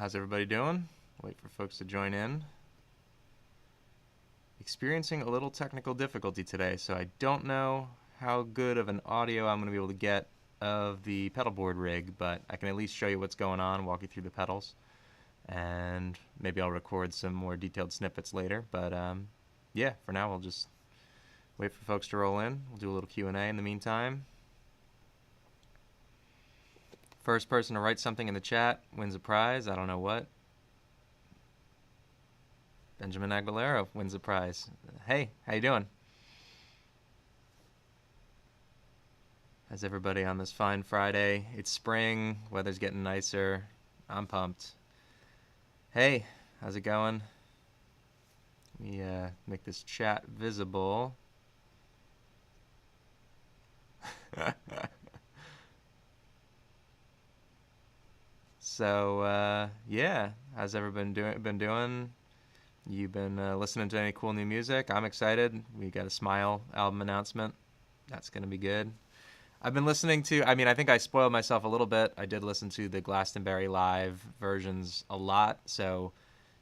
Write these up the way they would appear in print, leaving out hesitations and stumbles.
How's everybody doing? Wait for folks to join in. Experiencing a little technical difficulty today, so I don't know how good of an audio I'm going to be able to get of the pedalboard rig, but I can at least show you what's going on, walk you through the pedals, and maybe I'll record some more detailed snippets later. But yeah, for now we'll just wait for folks to roll in. We'll do a little Q&A in the meantime. First person to write something in the chat wins a prize. I don't know what. Benjamin Aguilera wins a prize. Hey, how you doing? How's everybody on this fine Friday? It's spring. Weather's getting nicer. I'm pumped. Hey, how's it going? Let me make this chat visible. So, yeah, how's everyone been doing? You've been listening to any cool new music? I'm excited. We got a Smile album announcement. That's going to be good. I've been listening to, I think I spoiled myself a little bit. I did listen to the Glastonbury live versions a lot, so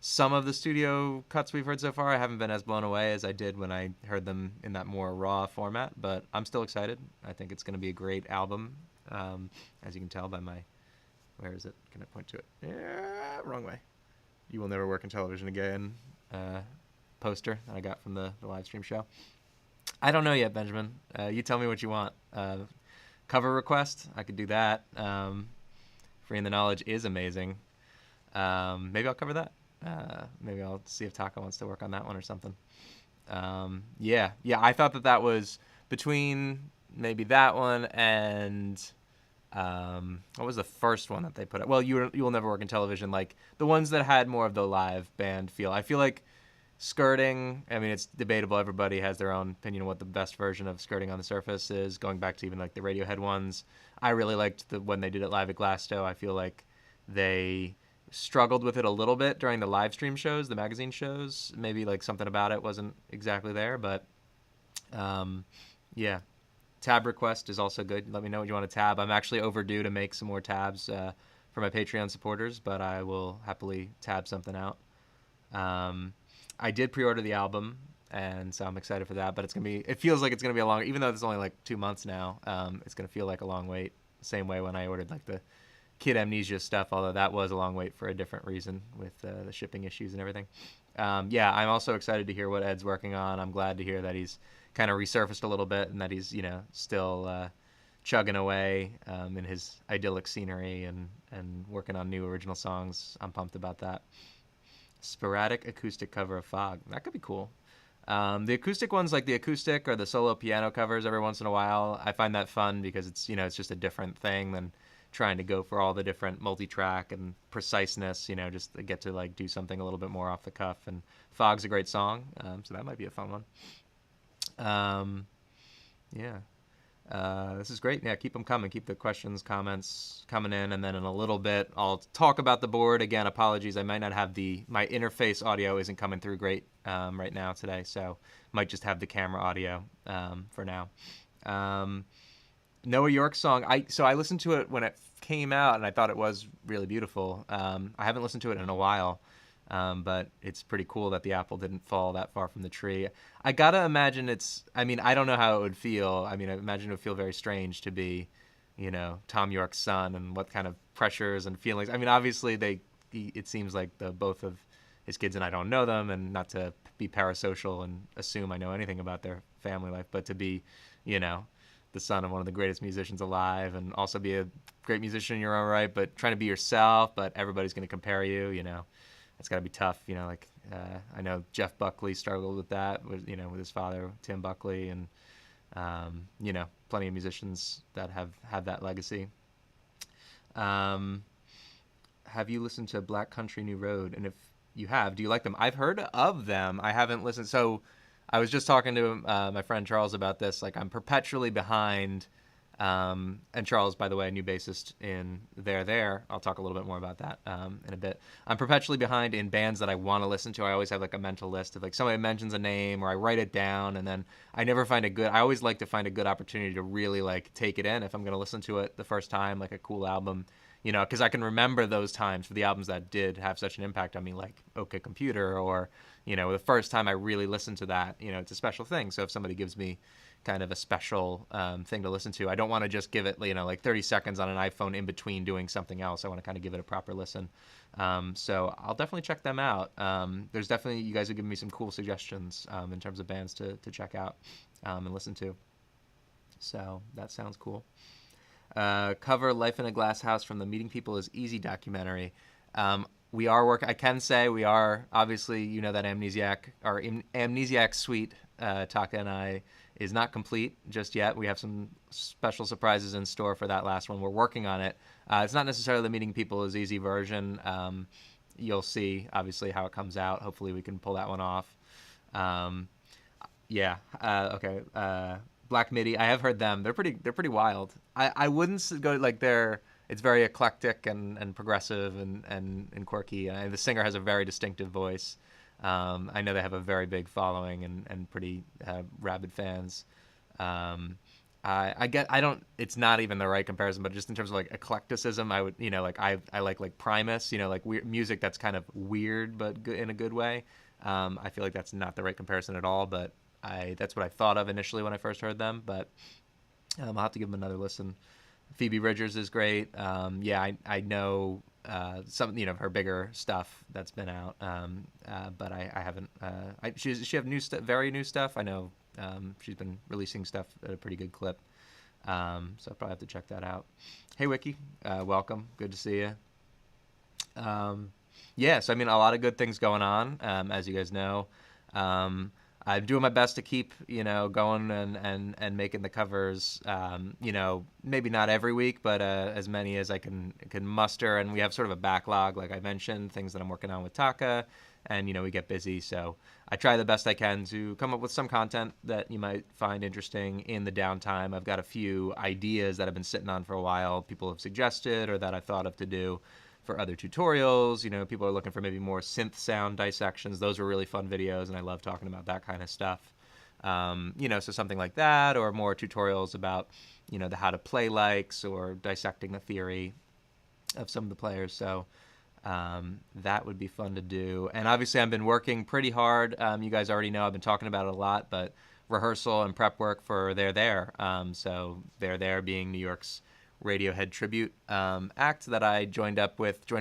some of the studio cuts we've heard so far, I haven't been as blown away as I did when I heard them in that more raw format, but I'm still excited. I think it's going to be a great album, as you can tell by my, where is it? Can I point to it? Yeah, wrong way. You Will Never Work in Television Again poster that I got from the live stream show. I don't know yet, Benjamin. You tell me what you want. Cover request, I could do that. Free in the Knowledge is amazing. Maybe I'll cover that. Maybe I'll see if Taka wants to work on that one or something. Yeah, I thought that was between maybe that one and what was the first one that they put out? Well, you Will Never Work in Television, like the ones that had more of the live band feel. I feel like Skirting, it's debatable. Everybody has their own opinion of what the best version of Skirting on the Surface is, going back to even like the Radiohead ones. I really liked when they did it live at Glasto. I feel like they struggled with it a little bit during the live stream shows, the magazine shows. Maybe like something about it wasn't exactly there, but yeah. Tab request is also good. Let me know what you want to tab. I'm actually overdue to make some more tabs for my Patreon supporters, but I will happily tab something out. I did pre-order the album, and so I'm excited for that. But it feels like it's gonna be a long, even though it's only like 2 months now. It's gonna feel like a long wait. Same way when I ordered like the Kid Amnesia stuff, although that was a long wait for a different reason with the shipping issues and everything. Yeah, I'm also excited to hear what Ed's working on. I'm glad to hear that he's kind of resurfaced a little bit and that he's still chugging away in his idyllic scenery and working on new original songs. I'm pumped about that. Sporadic acoustic cover of Fog. That could be cool. The acoustic ones, like the acoustic or the solo piano covers every once in a while, I find that fun because it's it's just a different thing than trying to go for all the different multi-track and preciseness, just to get to like do something a little bit more off the cuff. And Fog's a great song, so that might be a fun one. Yeah. This is great. Yeah, keep them coming. Keep the questions, comments coming in, and then in a little bit, I'll talk about the board. Again, apologies. I might not have my interface audio isn't coming through great right now today, so might just have the camera audio for now. Noah York's song, I listened to it when it came out, and I thought it was really beautiful. I haven't listened to it in a while. But it's pretty cool that the apple didn't fall that far from the tree. I gotta imagine I don't know how it would feel. I imagine it would feel very strange to be, Thom Yorke's son and what kind of pressures and feelings. Obviously it seems like both of his kids, and I don't know them, and not to be parasocial and assume I know anything about their family life, but to be, the son of one of the greatest musicians alive and also be a great musician in your own right, but trying to be yourself, but everybody's going to compare you, It's got to be tough, I know Jeff Buckley struggled with that, with his father, Tim Buckley, and, plenty of musicians that have that legacy. Have you listened to Black Country New Road? And if you have, do you like them? I've heard of them. I haven't listened. So I was just talking to my friend Charles about this. Like, I'm perpetually behind. And Charles, by the way, new bassist in There. I'll talk a little bit more about that in a bit. I'm perpetually behind in bands that I want to listen to. I always have like a mental list of like somebody mentions a name or I write it down, and then I never find I always like to find a good opportunity to really like take it in if I'm going to listen to it the first time, like a cool album. because I can remember those times for the albums that did have such an impact on me, like OK Computer, or the first time I really listened to that. It's a special thing. So if somebody gives me kind of a special thing to listen to, I don't want to just give it like 30 seconds on an iPhone in between doing something else. I want to kind of give it a proper listen. So I'll definitely check them out. There's definitely, you guys have given me some cool suggestions in terms of bands to check out and listen to. So that sounds cool. Cover Life in a Glass House from the Meeting People is Easy documentary. We are working, I can say we are, obviously, that Amnesiac suite, Taka and I, is not complete just yet. We have some special surprises in store for that last one. We're working on it. It's not necessarily the Meeting People is Easy version. You'll see, obviously, how it comes out. Hopefully we can pull that one off. Okay. Black Midi, I have heard them. They're pretty wild. I wouldn't go like it's very eclectic and progressive and quirky. The singer has a very distinctive voice. I know they have a very big following and pretty rabid fans. It's not even the right comparison, but just in terms of like eclecticism, I would, I like Primus, like music that's kind of weird but good, in a good way. I feel like that's not the right comparison at all, but that's what I thought of initially when I first heard them, but I'll have to give them another listen. Phoebe Bridgers is great. I know some her bigger stuff that's been out, but I haven't. She have new very new stuff. I know she's been releasing stuff at a pretty good clip, so I'll probably have to check that out. Hey Wiki, welcome. Good to see you. So a lot of good things going on, as you guys know. I'm doing my best to keep, going and making the covers, maybe not every week, but as many as I can muster. And we have sort of a backlog, like I mentioned, things that I'm working on with Taka, and, we get busy. So I try the best I can to come up with some content that you might find interesting in the downtime. I've got a few ideas that I've been sitting on for a while, people have suggested or that I thought of to do for other tutorials. People are looking for maybe more synth sound dissections. Those were really fun videos, and I love talking about that kind of stuff. So something like that, or more tutorials about, the how to play likes or dissecting the theory of some of the players. So that would be fun to do. And obviously I've been working pretty hard. You guys already know I've been talking about it a lot, but rehearsal and prep work for They're There. So They're There being New York's Radiohead tribute act that I joined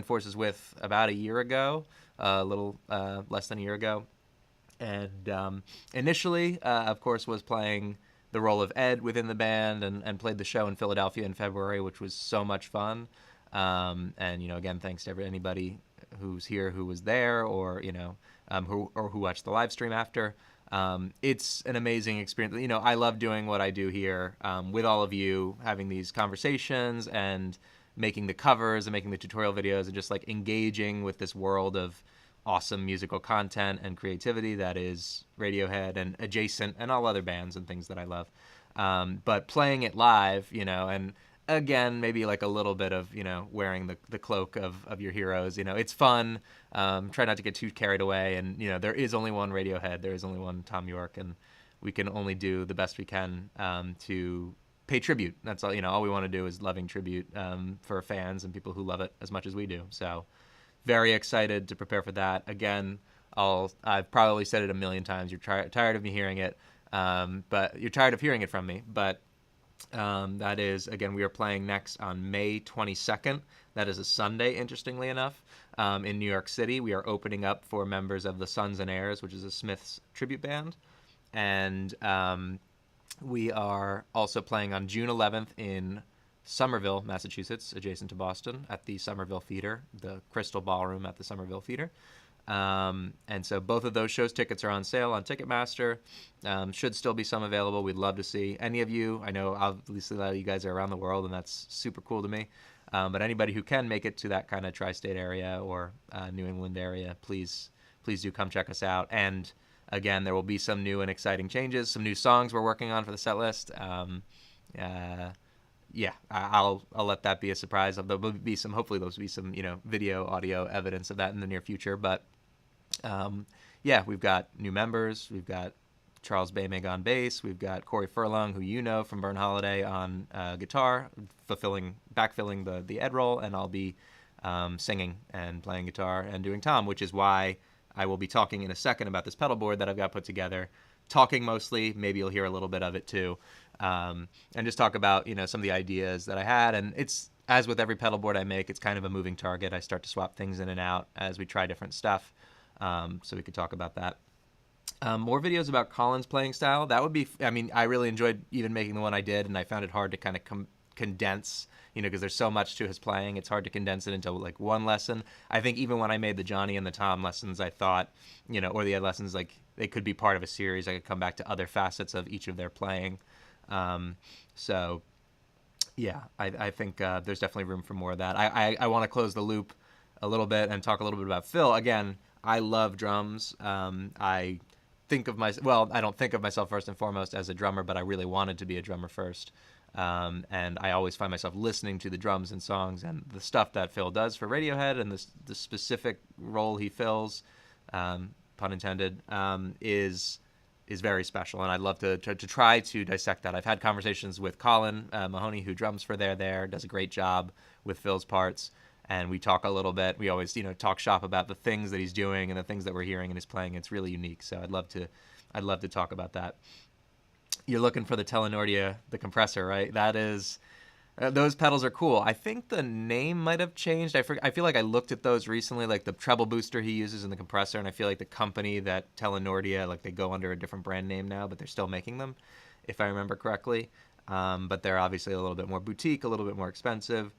forces with about a year ago, a little less than a year ago. And initially, of course, was playing the role of Ed within the band and played the show in Philadelphia in February, which was so much fun. And, again, thanks to anybody who's here who was there or, who watched the live stream after. It's an amazing experience. I love doing what I do here with all of you, having these conversations and making the covers and making the tutorial videos and just like engaging with this world of awesome musical content and creativity that is Radiohead and adjacent and all other bands and things that I love. But playing it live, and again, maybe like a little bit of, wearing the cloak of your heroes. It's fun. Try not to get too carried away. And, there is only one Radiohead. There is only one Thom Yorke. And we can only do the best we can to pay tribute. That's all, all we want to do is loving tribute for fans and people who love it as much as we do. So very excited to prepare for that. Again, I've probably said it a million times. You're tired of me hearing it, but you're tired of hearing it from me. But that is, again, we are playing next on May 22nd. That is a Sunday, interestingly enough, in New York City. We are opening up for members of the Sons and Heirs, which is a Smiths tribute band. And we are also playing on June 11th in Somerville, Massachusetts, adjacent to Boston, at the Somerville Theater, the Crystal Ballroom at the Somerville Theater. And so both of those shows, tickets are on sale on Ticketmaster. Should still be some available. We'd love to see any of you. I know obviously a lot of you guys are around the world, and that's super cool to me. But anybody who can make it to that kind of tri-state area or New England area, please do come check us out. And again, there will be some new and exciting changes, some new songs we're working on for the set list. I'll let that be a surprise. There'll be some, hopefully there'll be some, video, audio evidence of that in the near future. But we've got new members, we've got Charles Baymig on bass. We've got Corey Furlong, who you know from Burn Holiday, on guitar, backfilling the Ed role, and I'll be singing and playing guitar and doing Tom, which is why I will be talking in a second about this pedal board that I've got put together. Talking mostly, maybe you'll hear a little bit of it too, and just talk about some of the ideas that I had. And it's, as with every pedal board I make, it's kind of a moving target. I start to swap things in and out as we try different stuff, so we could talk about that. More videos about Colin's playing style. That would be, I really enjoyed even making the one I did, and I found it hard to kind of condense, because there's so much to his playing. It's hard to condense it into like one lesson. I think even when I made the Johnny and the Tom lessons, I thought, or the Ed lessons, like they could be part of a series. I could come back to other facets of each of their playing. So yeah, I think there's definitely room for more of that. I want to close the loop a little bit and talk a little bit about Phil. Again, I love drums. I don't think of myself first and foremost as a drummer, but I really wanted to be a drummer first. And I always find myself listening to the drums and songs, and the stuff that Phil does for Radiohead and the specific role he fills, pun intended, is very special. And I'd love to try to dissect that. I've had conversations with Colin Mahoney, who drums for There, does a great job with Phil's parts. And we talk a little bit. We always, talk shop about the things that he's doing and the things that we're hearing in his playing. It's really unique. So I'd love to talk about that. You're looking for the Telenordia, the compressor, right? That is, those pedals are cool. I think the name might have changed. I feel like I looked at those recently, like the treble booster he uses in the compressor, and I feel like the company that Telenordia, like they go under a different brand name now, but they're still making them, if I remember correctly. But they're obviously a little bit more boutique, a little bit more expensive.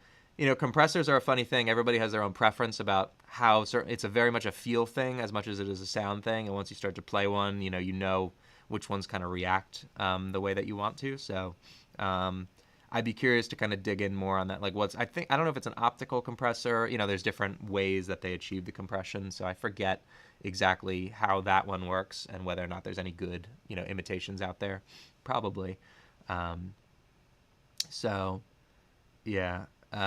Compressors are a funny thing. Everybody has their own preference about how it's a very much a feel thing as much as it is a sound thing. And once you start to play one, you know which ones kind of react the way that you want to. So I'd be curious to kind of dig in more on that. Like I don't know if it's an optical compressor. There's different ways that they achieve the compression. So I forget exactly how that one works and whether or not there's any good, imitations out there. Probably. So yeah. Okay,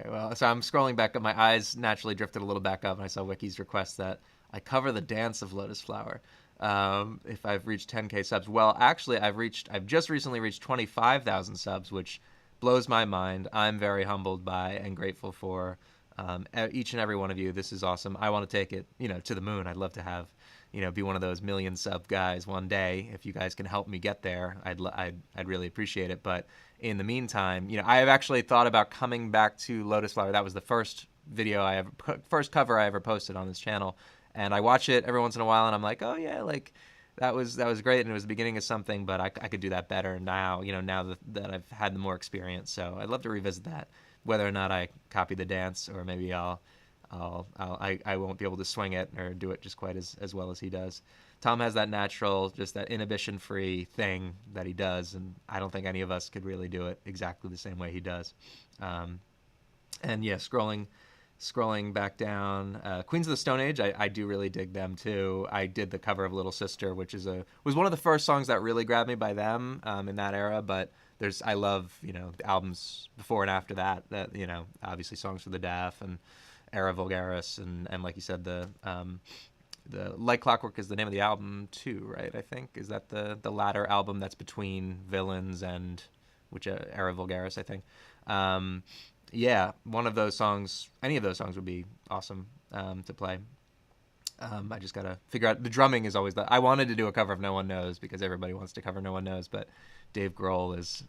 well, so I'm scrolling back up. My eyes naturally drifted a little back up, and I saw Wiki's request that I cover the dance of Lotus Flower if I've reached 10K subs. Well, actually, I've just recently reached 25,000 subs, which blows my mind. I'm very humbled by and grateful for each and every one of you. This is awesome. I want to take it, to the moon. I'd love to have, be one of those million sub guys one day. If you guys can help me get there, I'd really appreciate it. But in the meantime, I have actually thought about coming back to Lotus Flower. That was the first first cover I ever posted on this channel, and I watch it every once in a while, and I'm like, oh yeah, like that was great, and it was the beginning of something, but I could do that better now. Now that I've had the more experience, so I'd love to revisit that. Whether or not I copy the dance, or maybe I won't be able to swing it or do it just quite as well as he does. Tom has that natural, just that inhibition-free thing that he does, and I don't think any of us could really do it exactly the same way he does. And yeah, scrolling back down, Queens of the Stone Age, I do really dig them too. I did the cover of Little Sister, which was one of the first songs that really grabbed me by them in that era, but I love, the albums before and after that, obviously Songs for the Deaf and Era Vulgaris, and like you said, the Like Clockwork is the name of the album too, right? I think, is that the latter album that's between Villains and Era Vulgaris, I think. Yeah, one of those songs, any of those songs would be awesome to play. I just gotta figure out, the drumming is always I wanted to do a cover of No One Knows because everybody wants to cover No One Knows, but Dave Grohl is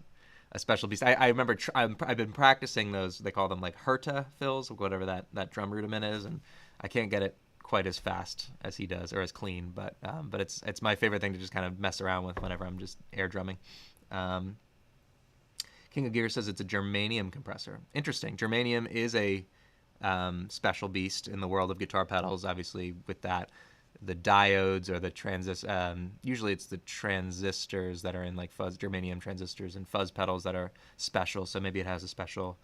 a special beast. I remember I've been practicing those, they call them like Herta fills, whatever that drum rudiment is, and I can't get it quite as fast as he does, or as clean, but it's my favorite thing to just kind of mess around with whenever I'm just air drumming. King of Gear says it's a germanium compressor. Interesting. Germanium is a special beast in the world of guitar pedals. Obviously, with that, the diodes or the usually it's the transistors that are in like fuzz, germanium transistors and fuzz pedals that are special. So maybe it has a special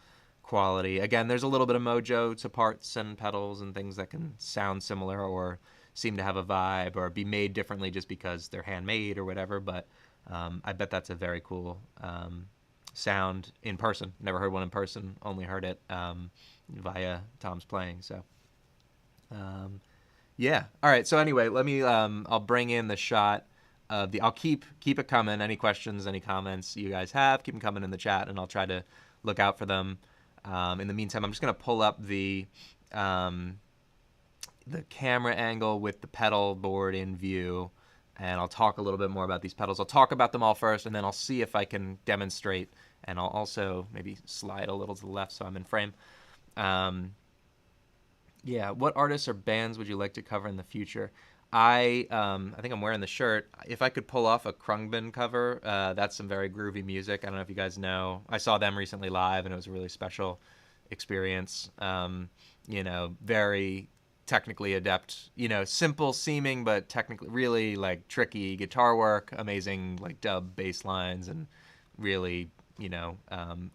quality. Again, there's a little bit of mojo to parts and pedals and things that can sound similar or seem to have a vibe or be made differently just because they're handmade or whatever. But I bet that's a very cool sound in person. Never heard one in person, only heard it via Tom's playing. So Yeah. All right. So anyway, let me. I'll bring in the shot of the. I'll keep it coming. Any questions, any comments you guys have, keep them coming in the chat, and I'll try to look out for them. In the meantime, I'm just gonna pull up um, the camera angle with the pedal board in view, and I'll talk a little bit more about these pedals. I'll talk about them all first, and then I'll see if I can demonstrate, and I'll also maybe slide a little to the left so I'm in frame. Um, yeah, what artists or bands would you like to cover in the future? I think I'm wearing the shirt. If I could pull off a Krungbin cover, that's some very groovy music. I don't know if you guys know. I saw them recently live, and it was a really special experience. Very technically adept. Simple seeming, but technically really like tricky guitar work. Amazing like dub bass lines and really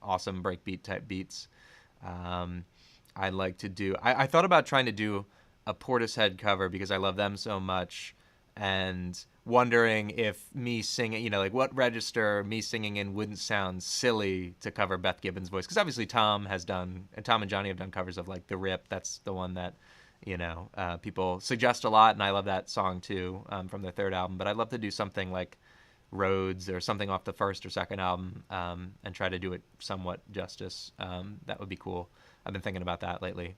awesome breakbeat type beats. Um, I like to do. I thought about trying to do a Portishead cover because I love them so much, and wondering if me singing, like what register me singing in wouldn't sound silly to cover Beth Gibbons' voice. Because obviously Tom and Johnny have done covers of like The Rip. That's the one that people suggest a lot, and I love that song too, from their third album. But I'd love to do something like Roads or something off the first or second album, and try to do it somewhat justice. That would be cool. I've been thinking about that lately.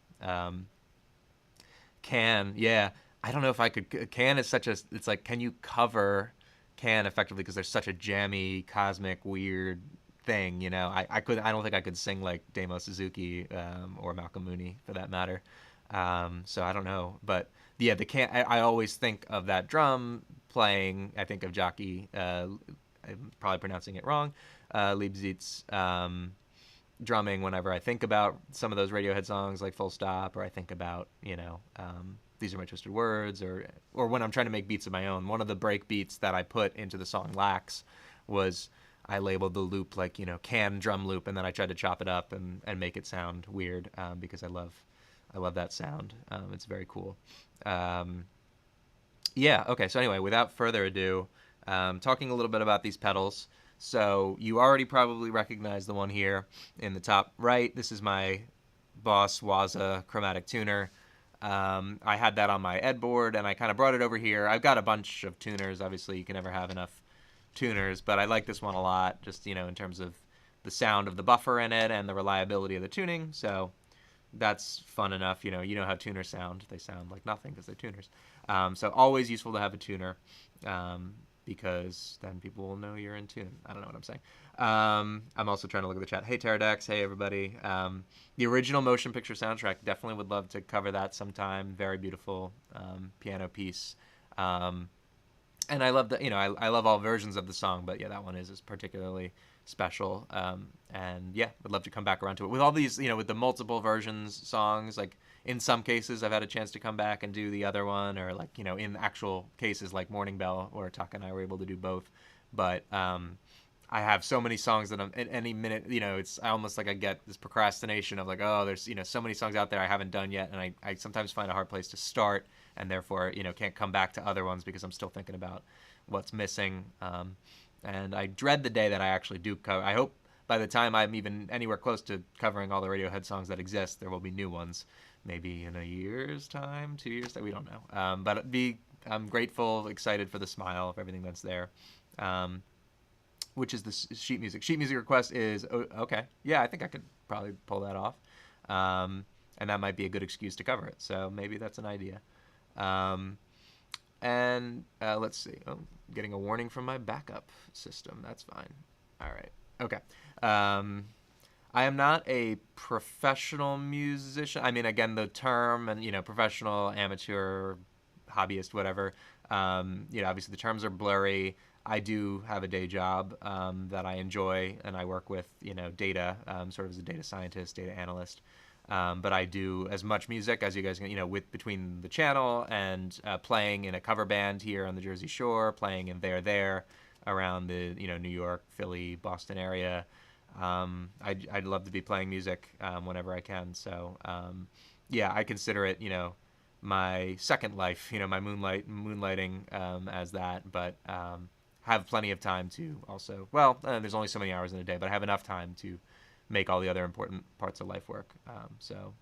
Can, yeah. I don't know if I could. Can is such a. It's like, can you cover Can effectively? Because there's such a jammy, cosmic, weird thing. I could. I don't think I could sing like Damo Suzuki, or Malcolm Mooney for that matter. So I don't know, but yeah, the Can. I always think of that drum playing. I think of Jockey. I'm probably pronouncing it wrong. Leibzitz. Drumming whenever I think about some of those Radiohead songs like Full Stop, or I think about These Are My Twisted Words, or when I'm trying to make beats of my own. One of the break beats that I put into the song Lax was I labeled the loop like Can drum loop, and then I tried to chop it up and make it sound weird, because I love that sound. It's very cool. Yeah. Okay. So anyway, without further ado, talking a little bit about these pedals. So you already probably recognize the one here in the top right. This is my Boss Waza chromatic tuner. I had that on my Edboard, and I kind of brought it over here. I've got a bunch of tuners. Obviously, you can never have enough tuners, but I like this one a lot, just in terms of the sound of the buffer in it and the reliability of the tuning. So that's fun enough. You know how tuners sound. They sound like nothing because they're tuners. So always useful to have a tuner. Because then people will know you're in tune. I don't know what I'm saying. I'm also trying to look at the chat. Hey, Pterodax. Hey, everybody. The original motion picture soundtrack, definitely would love to cover that sometime. Very beautiful piano piece. And I love that, I love all versions of the song, but yeah, that one is particularly special. And yeah, would love to come back around to it. With all these, with the multiple versions songs, like in some cases I've had a chance to come back and do the other one, or like, in actual cases like Morning Bell, where Taka and I were able to do both. But I have so many songs that I'm at any minute, it's almost like I get this procrastination of like, oh, there's, so many songs out there I haven't done yet. And I sometimes find a hard place to start, and therefore, can't come back to other ones because I'm still thinking about what's missing. And I dread the day that I actually do cover. I hope by the time I'm even anywhere close to covering all the Radiohead songs that exist, there will be new ones. Maybe in a year's time, 2 years, that we don't know. But I'm grateful, excited for the smile of everything that's there. Which is the sheet music. Sheet music request is, okay. Yeah, I think I could probably pull that off. And that might be a good excuse to cover it. So maybe that's an idea. And let's see. Oh, getting a warning from my backup system. That's fine. All right. Okay. I am not a professional musician. I mean, again, the term and, professional, amateur, hobbyist, whatever. Obviously the terms are blurry. I do have a day job that I enjoy, and I work with, data, sort of as a data scientist, data analyst. But I do as much music as you guys can, with between the channel and playing in a cover band here on the Jersey Shore, playing in there around the, New York, Philly, Boston area. I'd love to be playing music whenever I can. So, yeah, I consider it, my second life, my moonlighting as that. But have plenty of time to also, well, there's only so many hours in a day, but I have enough time to make all the other important parts of life work. So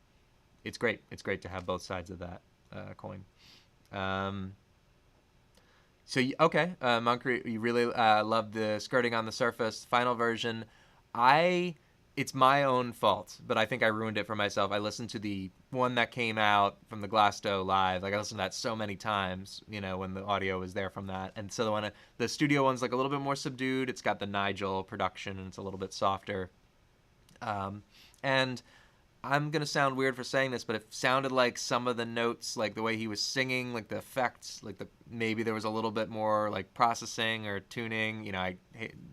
it's great. It's great to have both sides of that coin. Um, okay, Moncrief, you really love the skirting on the surface final version. I, it's my own fault, but I think I ruined it for myself. I listened to the one that came out from the Glasto live. Like I listened to that so many times, you know, when the audio was there from that. And so the one, the studio one's like a little bit more subdued. It's got the Nigel production and it's a little bit softer. Um, and I'm gonna sound weird for saying this, but it sounded like some of the notes, like the way he was singing, like the effects, like the maybe there was a little bit more like processing or tuning. You know,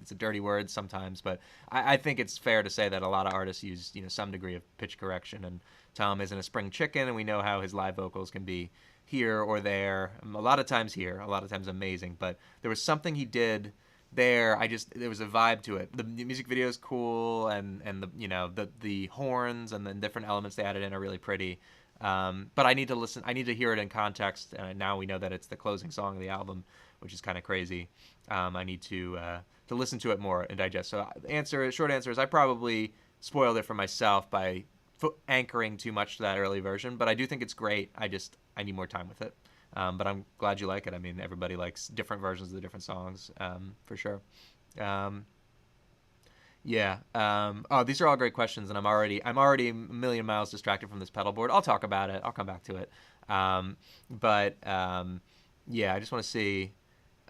it's a dirty word sometimes, but I think it's fair to say that a lot of artists use some degree of pitch correction. And Tom isn't a spring chicken, and we know how his live vocals can be here or there. A lot of times here, a lot of times amazing, but there was something he did there. There was a vibe to it. The music video is cool, and the horns and the different elements they added in are really pretty. But I need to listen. I need to hear it in context. And now we know that it's the closing song of the album, which is kind of crazy. I need to listen to it more and digest. So short answer is I probably spoiled it for myself by anchoring too much to that early version. But I do think it's great. I need more time with it. But I'm glad you like it. I mean, everybody likes different versions of the different songs, for sure. Yeah. Oh, these are all great questions, and I'm already a million miles distracted from this pedal board. I'll talk about it. I'll come back to it. Yeah, I just want to see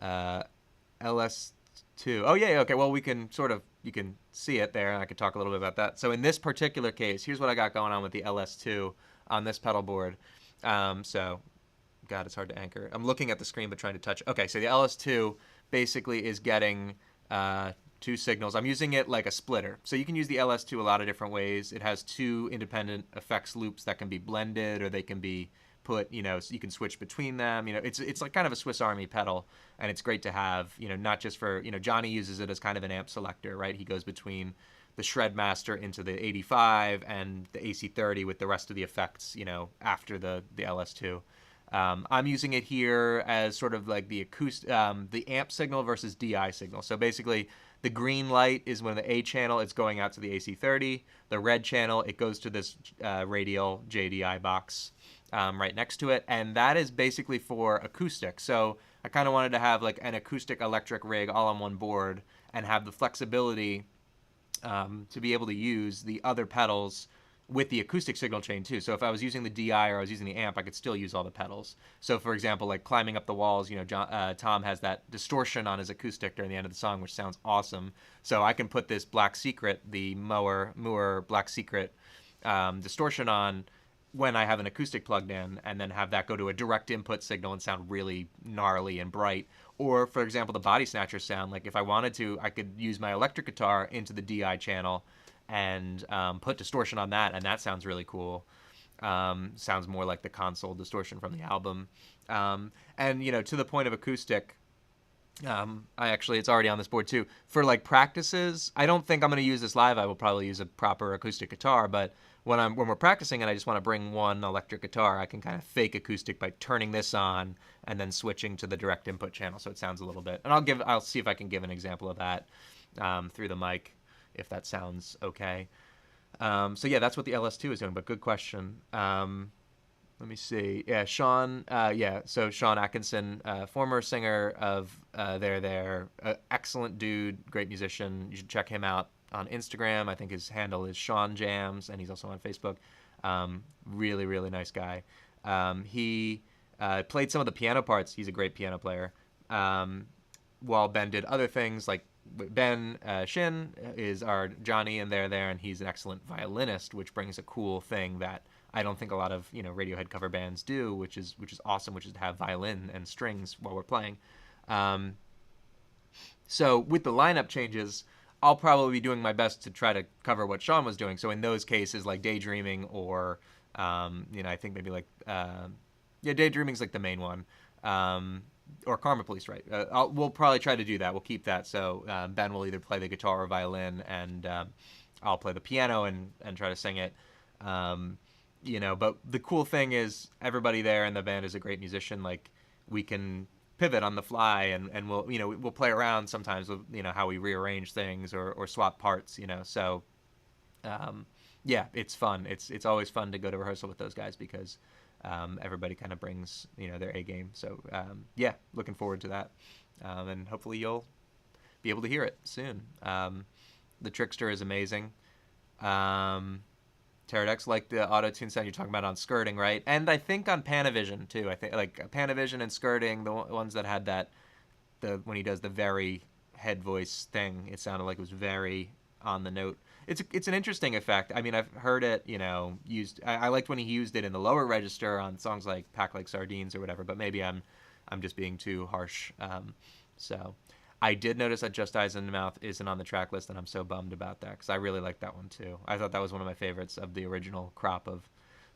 LS2. Oh yeah, okay. Well, you can see it there, and I could talk a little bit about that. So in this particular case, here's what I got going on with the LS2 on this pedal board. God, it's hard to anchor. I'm looking at the screen but trying to touch. Okay, so the LS2 basically is getting two signals. I'm using it like a splitter. So you can use the LS2 a lot of different ways. It has two independent effects loops that can be blended, or they can be put, so you can switch between them. It's like kind of a Swiss Army pedal, and it's great to have, not just for, Johnny uses it as kind of an amp selector, right? He goes between the Shred Master into the 85 and the AC30 with the rest of the effects, after the LS2. I'm using it here as sort of like the the amp signal versus DI signal. So basically, the green light is when the A channel is going out to the AC30. The red channel, it goes to this radial JDI box right next to it, and that is basically for acoustic. So I kind of wanted to have like an acoustic electric rig all on one board and have the flexibility to be able to use the other pedals with the acoustic signal chain too. So if I was using the DI or I was using the amp, I could still use all the pedals. So for example, like climbing up the walls, Tom has that distortion on his acoustic during the end of the song, which sounds awesome. So I can put this Black Secret, the Moore Black Secret distortion on when I have an acoustic plugged in, and then have that go to a direct input signal and sound really gnarly and bright. Or for example, the Body Snatcher sound, like if I wanted to, I could use my electric guitar into the DI channel and put distortion on that, and that sounds really cool. Sounds more like the console distortion from the album. And to the point of acoustic, it's already on this board too. For like practices, I don't think I'm going to use this live. I will probably use a proper acoustic guitar, but when we're practicing and I just want to bring one electric guitar, I can kind of fake acoustic by turning this on and then switching to the direct input channel, so it sounds a little bit. And I'll see if I can give an example of that through the mic, if that sounds okay. So yeah, that's what the LS2 is doing, but good question. Let me see. Yeah, Sean. So Sean Atkinson, former singer of There, excellent dude, great musician. You should check him out on Instagram. I think his handle is Sean Jams, and he's also on Facebook. Really, really nice guy. He played some of the piano parts. He's a great piano player. While Ben did other things, like Ben Shin is our Johnny in There, and he's an excellent violinist, which brings a cool thing that I don't think a lot of Radiohead cover bands do, which is awesome, which is to have violin and strings while we're playing. So with the lineup changes, I'll probably be doing my best to try to cover what Sean was doing. So in those cases, like Daydreaming, or I think maybe like Daydreaming's like the main one. Or Karma Police, right? We'll probably try to do that. We'll keep that. So Ben will either play the guitar or violin, and I'll play the piano and try to sing it. But the cool thing is everybody there in the band is a great musician. Like, we can pivot on the fly, and we'll play around sometimes with how we rearrange things or swap parts. So it's fun. It's always fun to go to rehearsal with those guys because everybody kind of brings, their A game. So yeah, looking forward to that, and hopefully you'll be able to hear it soon. The Trickster is amazing. Pterodex, like the auto-tune sound you're talking about on skirting, right? And I think on Panavision too. I think like Panavision and skirting, the ones that had that, when he does the very head voice thing, it sounded like it was very on the note. It's an interesting effect. I mean, I've heard it, used. I liked when he used it in the lower register on songs like "Pack Like Sardines" or whatever. But maybe I'm just being too harsh. So I did notice that "Just Eyes in the Mouth" isn't on the track list, and I'm so bummed about that because I really liked that one too. I thought that was one of my favorites of the original crop of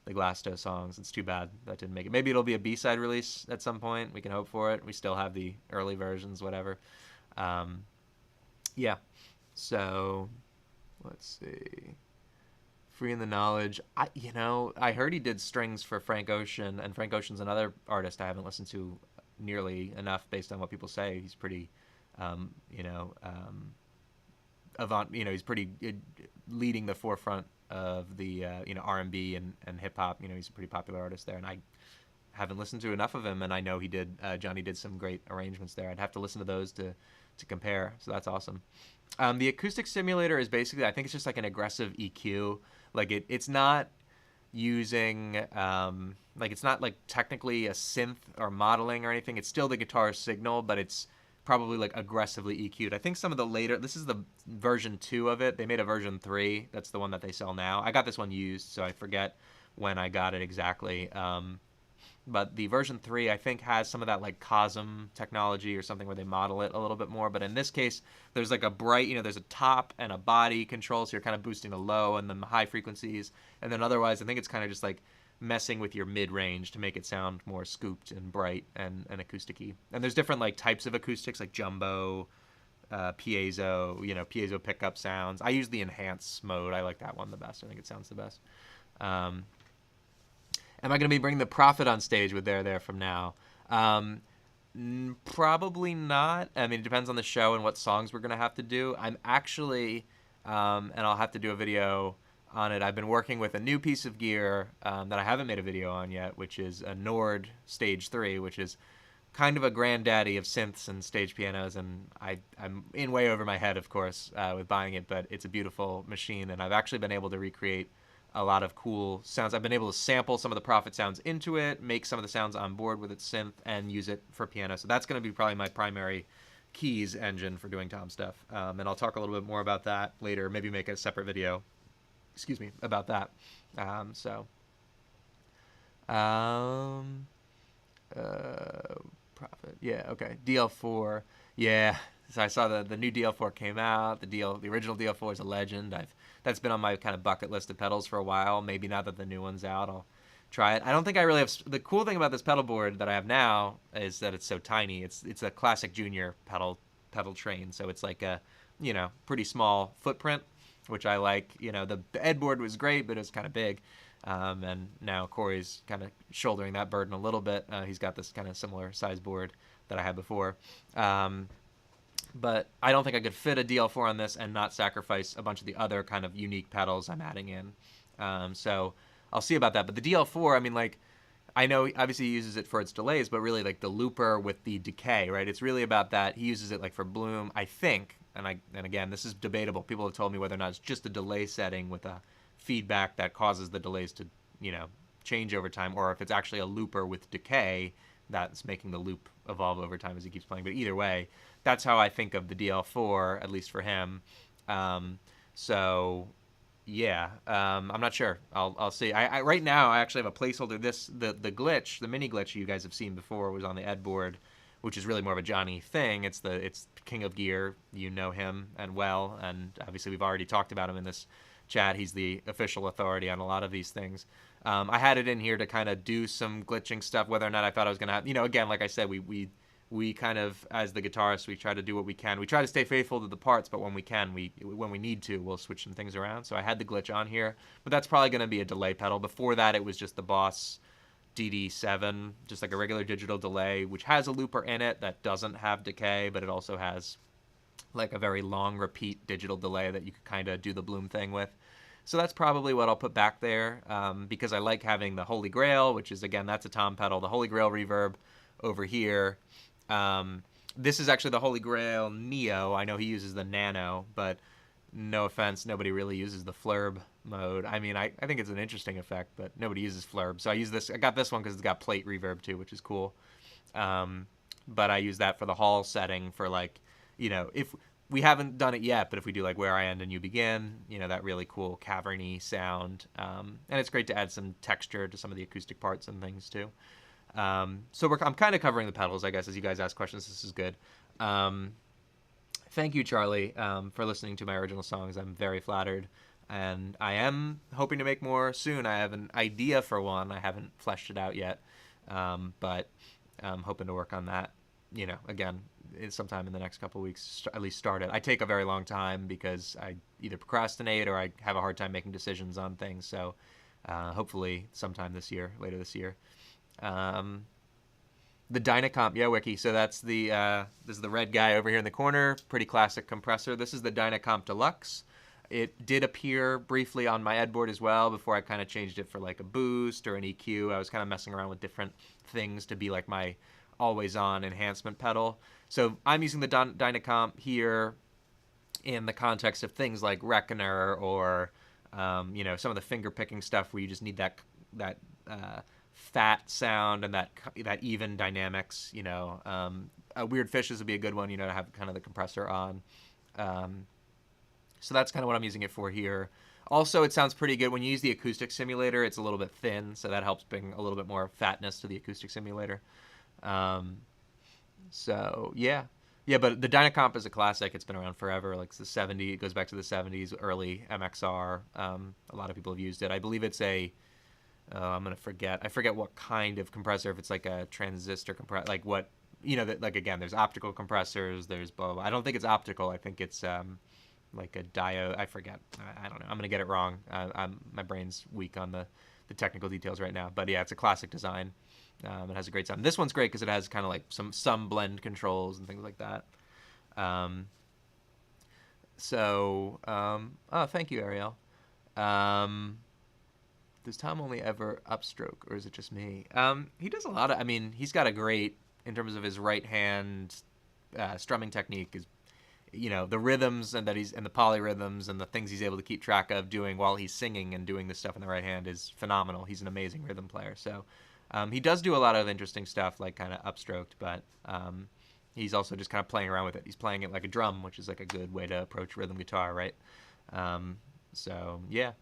the Glasto songs. It's too bad that didn't make it. Maybe it'll be a B-side release at some point. We can hope for it. We still have the early versions, whatever. Yeah. So let's see. Free in the Knowledge. I heard he did strings for Frank Ocean, and Frank Ocean's another artist I haven't listened to nearly enough based on what people say. He's pretty, avant. He's pretty leading the forefront of the R&B and hip hop. He's a pretty popular artist there, and I haven't listened to enough of him. And I know Johnny did some great arrangements there. I'd have to listen to those to compare. So that's awesome. The acoustic simulator is basically, I think it's just like an aggressive EQ. Like it's not using it's not like technically a synth or modeling or anything. It's still the guitar signal, but it's probably like aggressively EQ'd. I think some of the later, this is the version 2 of it. They made a version 3. That's the one that they sell now. I got this one used, so I forget when I got it exactly. But the version 3, I think, has some of that like Cosm technology or something where they model it a little bit more. But in this case, there's like a bright, there's a top and a body control, so you're kind of boosting the low and then the high frequencies. And then otherwise, I think it's kind of just like messing with your mid-range to make it sound more scooped and bright and acousticy. And there's different like types of acoustics, like jumbo, piezo, piezo pickup sounds. I use the enhance mode. I like that one the best. I think it sounds the best. Am I going to be bringing the Prophet on stage with There from Now? Probably not. I mean, it depends on the show and what songs we're going to have to do. I'm actually, and I'll have to do a video on it. I've been working with a new piece of gear that I haven't made a video on yet, which is a Nord Stage 3, which is kind of a granddaddy of synths and stage pianos, and I'm in way over my head, of course, with buying it, but it's a beautiful machine, and I've actually been able to recreate a lot of cool sounds. I've been able to sample some of the Prophet sounds into it, make some of the sounds on board with its synth, and use it for piano. So that's going to be probably my primary keys engine for doing Tom stuff. And I'll talk a little bit more about that later, maybe make a separate video, about that. Prophet. Yeah, okay. DL4. Yeah. So I saw the new DL4 came out. The original DL4 is a legend. That's been on my kind of bucket list of pedals for a while. Maybe now that the new one's out, I'll try it. I don't think I really have. The cool thing about this pedal board that I have now is that it's so tiny. It's a classic junior pedal train, so it's like a pretty small footprint, which I like. The Ed board was great, but it was kind of big. And now Corey's kind of shouldering that burden a little bit. He's got this kind of similar size board that I had before. But I don't think I could fit a DL4 on this and not sacrifice a bunch of the other kind of unique pedals I'm adding in. So I'll see about that. But the DL4, I mean, like, I know obviously he uses it for its delays, but really like the looper with the decay, right? It's really about that. He uses it like for Bloom, I think. And again, this is debatable. People have told me whether or not it's just a delay setting with a feedback that causes the delays to, change over time, or if it's actually a looper with decay that's making the loop evolve over time as he keeps playing. But either way, that's how I think of the DL4, at least for him. So yeah, I'm not sure. I'll see. I right now I actually have a placeholder. The glitch, the mini glitch you guys have seen before, was on the Ed board, which is really more of a Johnny thing. It's King of Gear. You know him and well, and obviously we've already talked about him in this chat. He's the official authority on a lot of these things. I had it in here to kind of do some glitching stuff, whether or not I thought I was going to have, again, like I said, we kind of, as the guitarist, we try to do what we can. We try to stay faithful to the parts, but when we need to, we'll switch some things around. So I had the glitch on here, but that's probably going to be a delay pedal. Before that, it was just the Boss DD7, just like a regular digital delay, which has a looper in it that doesn't have decay, but it also has like a very long repeat digital delay that you could kind of do the Bloom thing with. So that's probably what I'll put back there, because I like having the Holy Grail, which is, again, that's a tom pedal, the Holy Grail reverb over here. This is actually the Holy Grail Neo. I know he uses the Nano, but no offense, nobody really uses the Flurb mode. I mean, I think it's an interesting effect, but nobody uses Flurb. So I use this. I got this one because it's got plate reverb too, which is cool. But I use that for the hall setting for, like, if we haven't done it yet, but if we do like Where I End and You Begin, that really cool caverny sound. And it's great to add some texture to some of the acoustic parts and things too. So I'm kind of covering the pedals, I guess, as you guys ask questions. This is good. Thank you, Charlie, for listening to my original songs. I'm very flattered. And I am hoping to make more soon. I have an idea for one. I haven't fleshed it out yet. But I'm hoping to work on that, again, sometime in the next couple of weeks, at least start it. I take a very long time because I either procrastinate or I have a hard time making decisions on things. So hopefully sometime later this year. The Dynacomp, yeah, Wiki. So that's this is the red guy over here in the corner. Pretty classic compressor. This is the Dynacomp Deluxe. It did appear briefly on my Edboard as well before I kind of changed it for like a boost or an EQ. I was kind of messing around with different things to be like my always-on enhancement pedal. So I'm using the Dynacomp here in the context of things like Reckoner or some of the finger-picking stuff where you just need that fat sound and that even dynamics. Weird Fishes would be a good one, to have kind of the compressor on. So that's kind of what I'm using it for here. Also, it sounds pretty good when you use the acoustic simulator. It's a little bit thin, so that helps bring a little bit more fatness to the acoustic simulator. So yeah, but the Dynacomp is a classic. It's been around forever. Like the 70s, it goes back to the 70s, early MXR. A lot of people have used it. I believe it's I'm gonna forget. I forget what kind of compressor. If it's like a transistor compressor, like what like again, there's optical compressors. There's blah, blah, blah. I don't think it's optical. I think it's like a diode. I forget. I don't know. I'm gonna get it wrong. My brain's weak on the technical details right now. But yeah, it's a classic design. It has a great sound. This one's great because it has kind of like some blend controls and things like that. Thank you, Ariel. Does Tom only ever upstroke, or is it just me? He does a lot of. I mean, he's got a great, in terms of his right hand strumming technique, is the rhythms and the polyrhythms and the things he's able to keep track of doing while he's singing and doing this stuff in the right hand is phenomenal. He's an amazing rhythm player. So he does do a lot of interesting stuff, like kind of upstroked, but he's also just kind of playing around with it. He's playing it like a drum, which is like a good way to approach rhythm guitar, right? So yeah.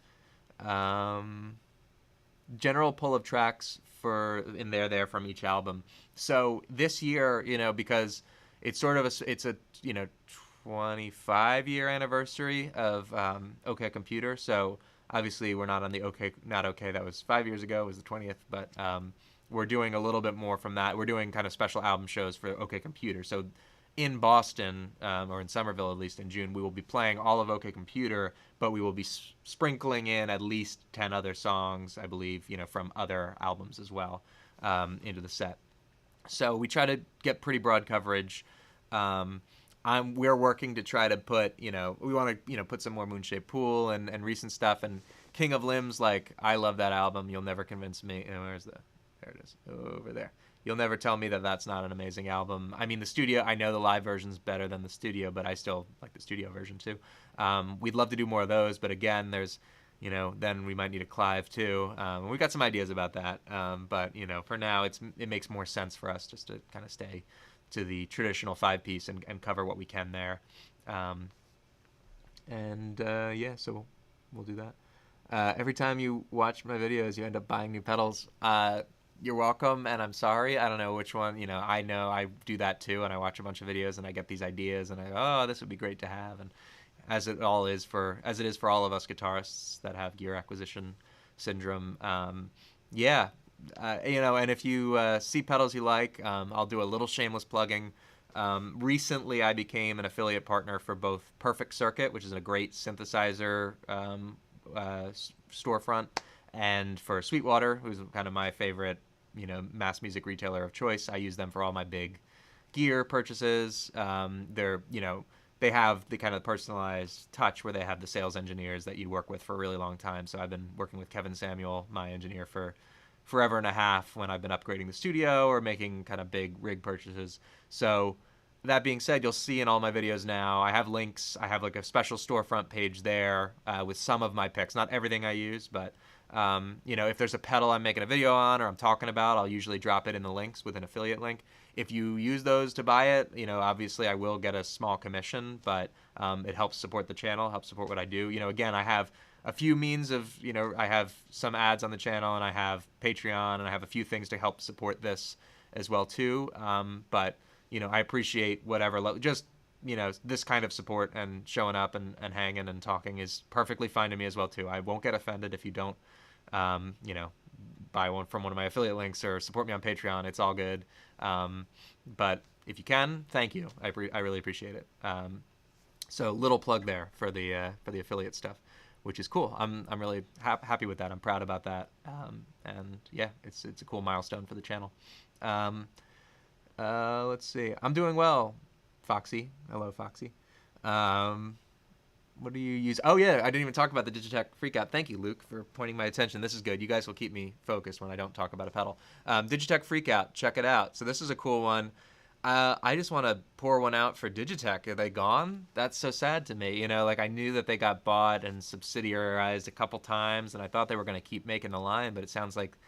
General pull of tracks in there from each album. So this year, because it's sort of it's a 25-year anniversary of OK Computer. So obviously we're not on the Not OK that was 5 years ago, it was the 20th, but we're doing a little bit more from that. We're doing kind of special album shows for OK Computer. So in Boston, or in Somerville at least in June, we will be playing all of OK Computer, but we will be sprinkling in at least 10 other songs, I believe, from other albums as well, into the set. So we try to get pretty broad coverage. We're working to try to put, we want to, put some more Moonshaped Pool and recent stuff. And King of Limbs, like, I love that album. You'll never convince me. There it is, over there. You'll never tell me that that's not an amazing album. I mean, the studio, I know the live version's better than the studio, but I still like the studio version too. We'd love to do more of those, but again, there's, then we might need a Clive too. We've got some ideas about that. But, for now, it makes more sense for us just to kind of stay to the traditional 5-piece and cover what we can there. So we'll do that. Every time you watch my videos, you end up buying new pedals. You're welcome, and I'm sorry. I don't know which one. I know I do that too, and I watch a bunch of videos, and I get these ideas, and I go, oh, this would be great to have. And as it is for all of us guitarists that have gear acquisition syndrome, and if you see pedals you like, I'll do a little shameless plugging. Recently, I became an affiliate partner for both Perfect Circuit, which is a great synthesizer storefront, and for Sweetwater, who's kind of my favorite, mass music retailer of choice. I use them for all my big gear purchases. They're, they have the kind of personalized touch where they have the sales engineers that you work with for a really long time. So I've been working with Kevin Samuel, my engineer, for forever and a half when I've been upgrading the studio or making kind of big rig purchases. So that being said, you'll see in all my videos now, I have links. I have like a special storefront page there with some of my picks, not everything I use, but you know, if there's a pedal I'm making a video on or I'm talking about, I'll usually drop it in the links with an affiliate link. If you use those to buy it, you know, obviously I will get a small commission, but it helps support the channel, helps support what I do. You know, again, I have a few means of, you know, I have some ads on the channel, and I have Patreon, and I have a few things to help support this as well too. But you know, I appreciate whatever, just, you know, this kind of support and showing up and hanging and talking is perfectly fine to me as well too. I won't get offended if you don't, you know, buy one from one of my affiliate links or support me on Patreon. It's all good. But if you can, thank you. I really appreciate it. So little plug there for the affiliate stuff, which is cool. I'm really happy with that. I'm proud about that. And yeah, it's a cool milestone for the channel. Let's see. I'm doing well, Foxy. Hello, Foxy. What do you use? Oh, yeah, I didn't even talk about the Digitech Freakout. Thank you, Luke, for pointing my attention. This is good. You guys will keep me focused when I don't talk about a pedal. Digitech Freakout, check it out. So this is a cool one. I just want to pour one out for Digitech. Are they gone? That's so sad to me. You know, like I knew that they got bought and subsidiarized a couple times, and I thought they were going to keep making the line, but it sounds like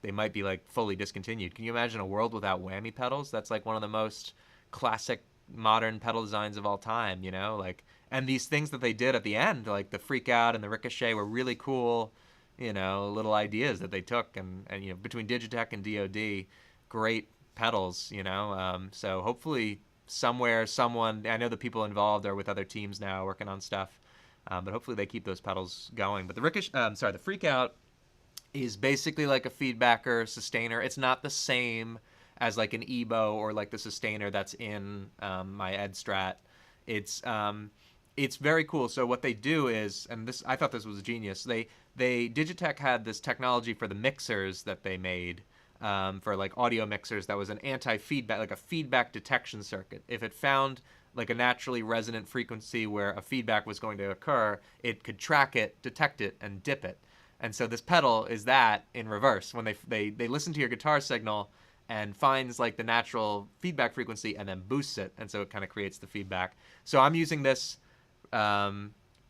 they might be like fully discontinued. Can you imagine a world without whammy pedals? That's like one of the most classic modern pedal designs of all time, you know? Like, and these things that they did at the end, like the Freakout and the Ricochet, were really cool, you know, little ideas that they took, and you know, between Digitech and DoD, great pedals, you know? So hopefully somewhere, someone, I know the people involved are with other teams now working on stuff, but hopefully they keep those pedals going. But the the Freakout is basically like a feedbacker sustainer. It's not the same as like an EBO or like the sustainer that's in my Ed Strat. It's very cool. So what they do is, and this, I thought this was genius. Digitech had this technology for the mixers that they made for like audio mixers that was an anti-feedback, like a feedback detection circuit. If it found like a naturally resonant frequency where a feedback was going to occur, it could track it, detect it, and dip it. And so this pedal is that in reverse. When they listen to your guitar signal and finds like the natural feedback frequency and then boosts it, and so it kind of creates the feedback. So I'm using this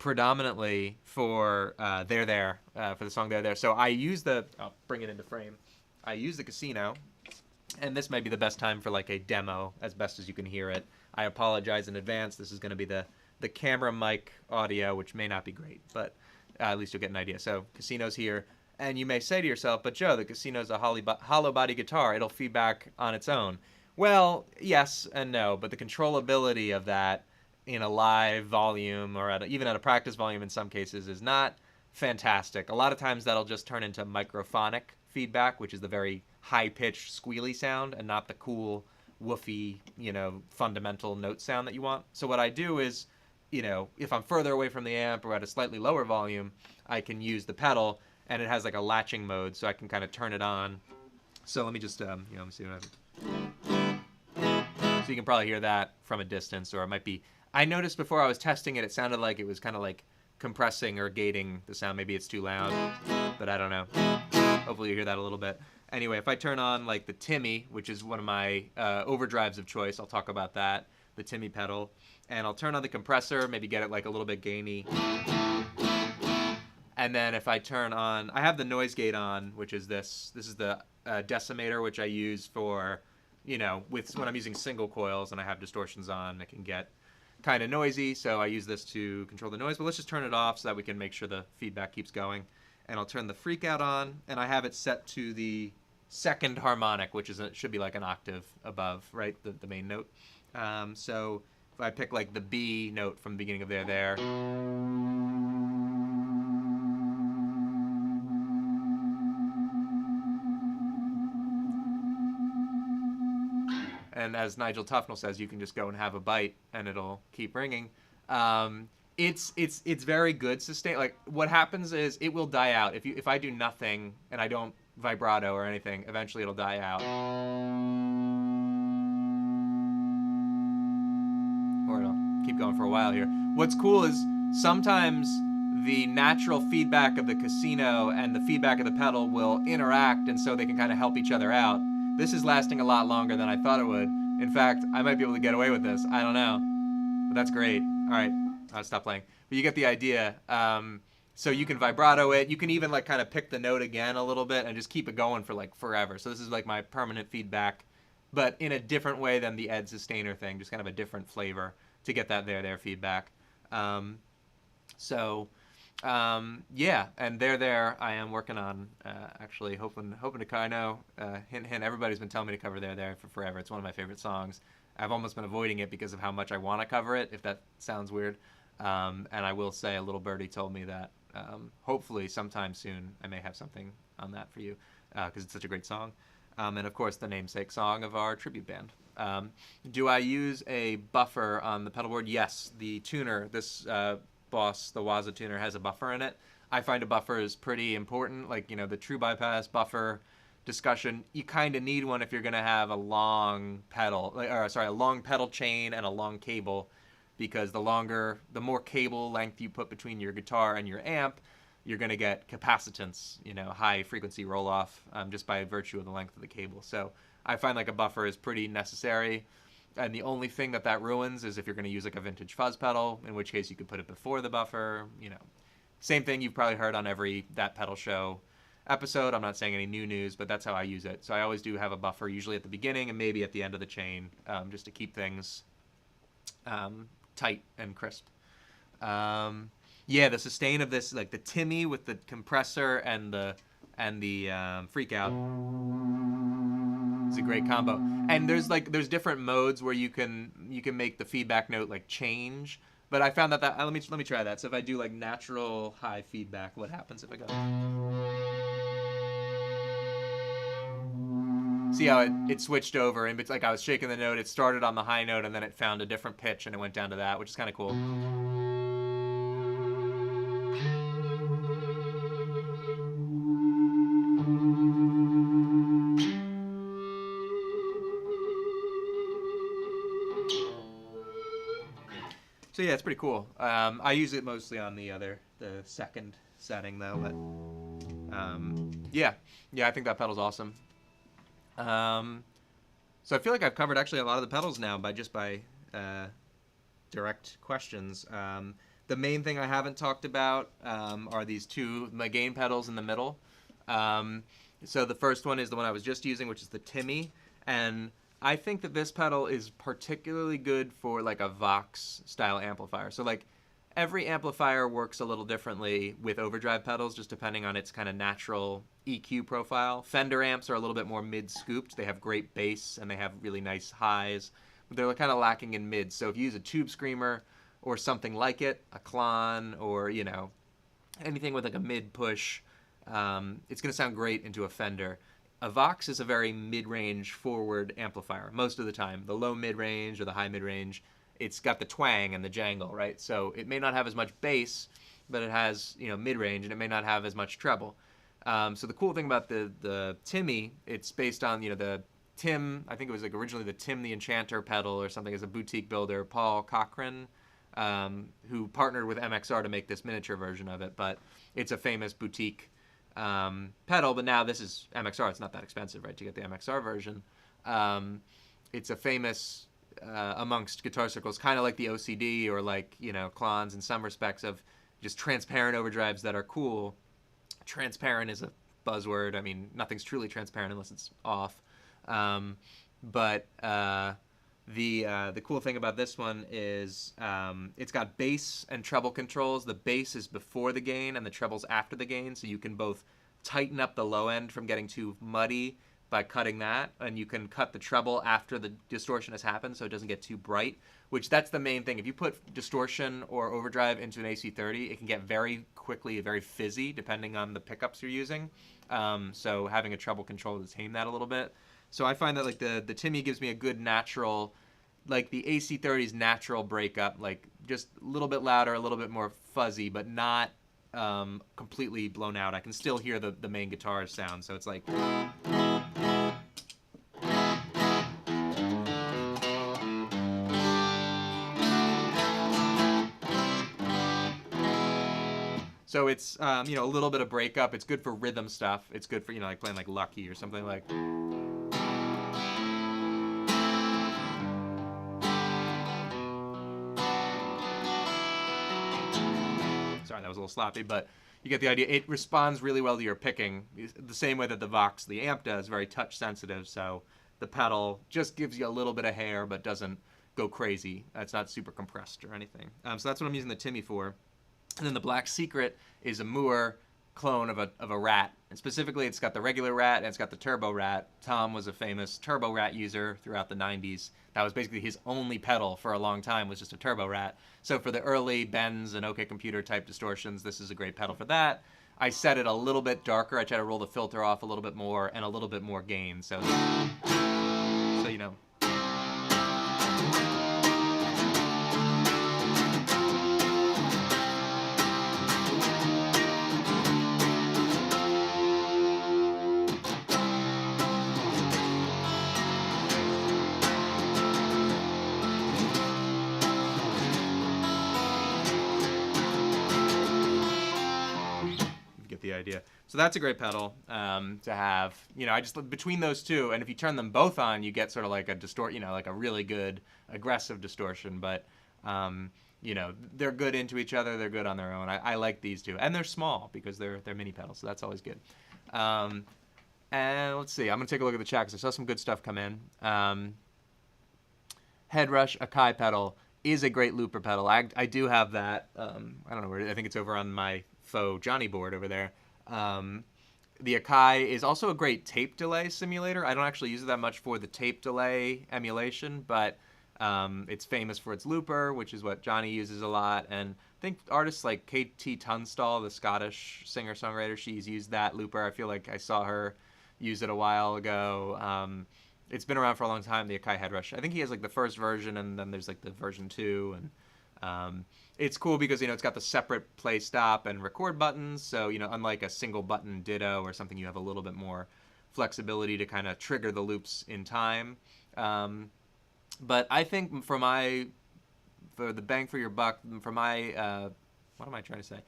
predominantly for There There, for the song There There. So I use I'll bring it into frame. I use the Casino, and this may be the best time for like a demo as best as you can hear it. I apologize in advance. This is going to be the camera mic audio, which may not be great, but at least you'll get an idea. So Casino's here, and you may say to yourself, but Joe, the Casino's a hollow body guitar. It'll feedback on its own. Well, yes and no, but the controllability of that in a live volume or even at a practice volume in some cases is not fantastic. A lot of times that'll just turn into microphonic feedback, which is the very high-pitched squealy sound and not the cool, woofy, you know, fundamental note sound that you want. So what I do is, you know, if I'm further away from the amp or at a slightly lower volume, I can use the pedal, and it has like a latching mode, so I can kind of turn it on. So let me just, you know, let me see what So you can probably hear that from a distance, or it might be, I noticed before I was testing it, it sounded like it was kind of like compressing or gating the sound. Maybe it's too loud, but I don't know. Hopefully you hear that a little bit. Anyway, if I turn on like the Timmy, which is one of my overdrives of choice, I'll talk about that, the Timmy pedal, and I'll turn on the compressor, maybe get it like a little bit gainy. And then if I turn on, I have the noise gate on, which is this is the decimator, which I use for, you know, when I'm using single coils and I have distortions on, it can get kind of noisy, so I use this to control the noise. But let's just turn it off so that we can make sure the feedback keeps going. And I'll turn the Freakout on, and I have it set to the second harmonic, which is should be like an octave above, right, the main note. So if I pick like the B note from the beginning of There, and as Nigel Tufnell says, you can just go and have a bite, and it'll keep ringing. It's very good sustain. Like what happens is it will die out if I do nothing and I don't vibrato or anything. Eventually it'll die out, or it'll keep going for a while here. What's cool is sometimes the natural feedback of the casino and the feedback of the pedal will interact, and so they can kind of help each other out. This is lasting a lot longer than I thought it would. In fact, I might be able to get away with this. I don't know. But that's great. All right, I'll stop playing. But you get the idea. So you can vibrato it. You can even like kind of pick the note again a little bit and just keep it going for like forever. So this is like my permanent feedback, but in a different way than the Ed Sustainer thing, just kind of a different flavor to get that there feedback. Yeah, and there I am working on actually hoping to kind of hint, everybody's been telling me to cover there for forever. It's one of my favorite songs. I've almost been avoiding it because of how much I want to cover it, if that sounds weird. And I will say, a little birdie told me that hopefully sometime soon I may have something on that for you, because it's such a great song. And of course the namesake song of our tribute band. Do I use a buffer on the pedalboard? Yes, the tuner, this Boss, the Waza tuner, has a buffer in it. I find a buffer is pretty important. Like, the true bypass buffer discussion, you kind of need one if you're going to have a long pedal, a long pedal chain and a long cable, because the more cable length you put between your guitar and your amp, you're going to get capacitance, high frequency roll off, just by virtue of the length of the cable. So I find like a buffer is pretty necessary. And the only thing that ruins is if you're going to use like a vintage fuzz pedal, in which case you could put it before the buffer. Same thing you've probably heard on every That Pedal Show episode. I'm not saying any new news, but that's how I use it. So I always do have a buffer, usually at the beginning and maybe at the end of the chain, just to keep things tight and crisp. Yeah, the sustain of this, like the Timmy with the compressor and the Freakout, is a great combo. And there's different modes where you can make the feedback note like change. But I found that let me try that. So if I do like natural high feedback, what happens if I go? See how it switched over, and it's like I was shaking the note. It started on the high note and then it found a different pitch and it went down to that, which is kind of cool. So yeah, it's pretty cool. I use it mostly on the second setting though, but yeah, I think that pedal's awesome. So I feel like I've covered actually a lot of the pedals now by direct questions. The main thing I haven't talked about are these my gain pedals in the middle. So the first one is the one I was just using, which is the Timmy, and I think that this pedal is particularly good for like a Vox style amplifier. So like every amplifier works a little differently with overdrive pedals, just depending on its kind of natural EQ profile. Fender amps are a little bit more mid-scooped. They have great bass and they have really nice highs, but they're kind of lacking in mids. So if you use a tube screamer or something like it, a Klon, or anything with like a mid push, it's going to sound great into a Fender. A Vox is a very mid-range forward amplifier most of the time. The low mid-range or the high mid-range, it's got the twang and the jangle, right? So it may not have as much bass, but it has mid-range, and it may not have as much treble. So the cool thing about the Timmy, it's based on the Tim. I think it was like originally the Tim the Enchanter pedal or something, as a boutique builder, Paul Cochran, who partnered with MXR to make this miniature version of it. But it's a famous boutique pedal, but now this is MXR. It's not that expensive, right, to get the MXR version. It's a famous amongst guitar circles, kind of like the OCD or like Klons in some respects, of just transparent overdrives that are cool. Transparent is a buzzword. I mean, nothing's truly transparent unless it's off. But the cool thing about this one is it's got bass and treble controls. The bass is before the gain and the treble's after the gain, so you can both tighten up the low end from getting too muddy by cutting that, and you can cut the treble after the distortion has happened so it doesn't get too bright, which that's the main thing. If you put distortion or overdrive into an AC30, it can get very quickly very fizzy depending on the pickups you're using. So having a treble control to tame that a little bit. So I find that like the Timmy gives me a good natural, like the AC30's natural breakup, like just a little bit louder, a little bit more fuzzy, but not completely blown out. I can still hear the main guitar sound, so it's like... So it's you know, a little bit of breakup. It's good for rhythm stuff. It's good for, you know, like playing like Lucky or something like. Sorry, that was a little sloppy, but you get the idea. It responds really well to your picking, the same way that the Vox, the amp, does, very touch sensitive. So the pedal just gives you a little bit of hair, but doesn't go crazy. It's not super compressed or anything. So that's what I'm using the Timmy for. And then the Black Secret is a Moore clone of a Rat. And specifically, it's got the regular Rat and it's got the Turbo Rat. Tom was a famous Turbo Rat user throughout the 90s. That was basically his only pedal for a long time, was just a Turbo Rat. So for the early Bends and OK Computer type distortions, this is a great pedal for that. I set it a little bit darker. I try to roll the filter off a little bit more and a little bit more gain. So you know. The idea. So that's a great pedal to have. You know, I just, between those two, and if you turn them both on, you get sort of like a distort, you know, like a really good aggressive distortion. But you know, they're good into each other. They're good on their own. I like these two, and they're small because they're mini pedals, so that's always good. And let's see. I'm gonna take a look at the chat because I saw some good stuff come in. Headrush Akai pedal is a great looper pedal. I do have that. I don't know where. I think it's over on my faux Johnny board over there. The Akai is also a great tape delay simulator. I don't actually use it that much for the tape delay emulation, but it's famous for its looper, which is what Johnny uses a lot. And I think artists like K.T. Tunstall, the Scottish singer-songwriter, she's used that looper. I feel like I saw her use it a while ago. It's been around for a long time, the Akai Headrush. I think he has like the first version, and then there's like the version 2, and it's cool because, you know, it's got the separate play, stop, and record buttons. So, you know, unlike a single button ditto or something, you have a little bit more flexibility to kind of trigger the loops in time. But I think for the bang for your buck, for my, what am I trying to say?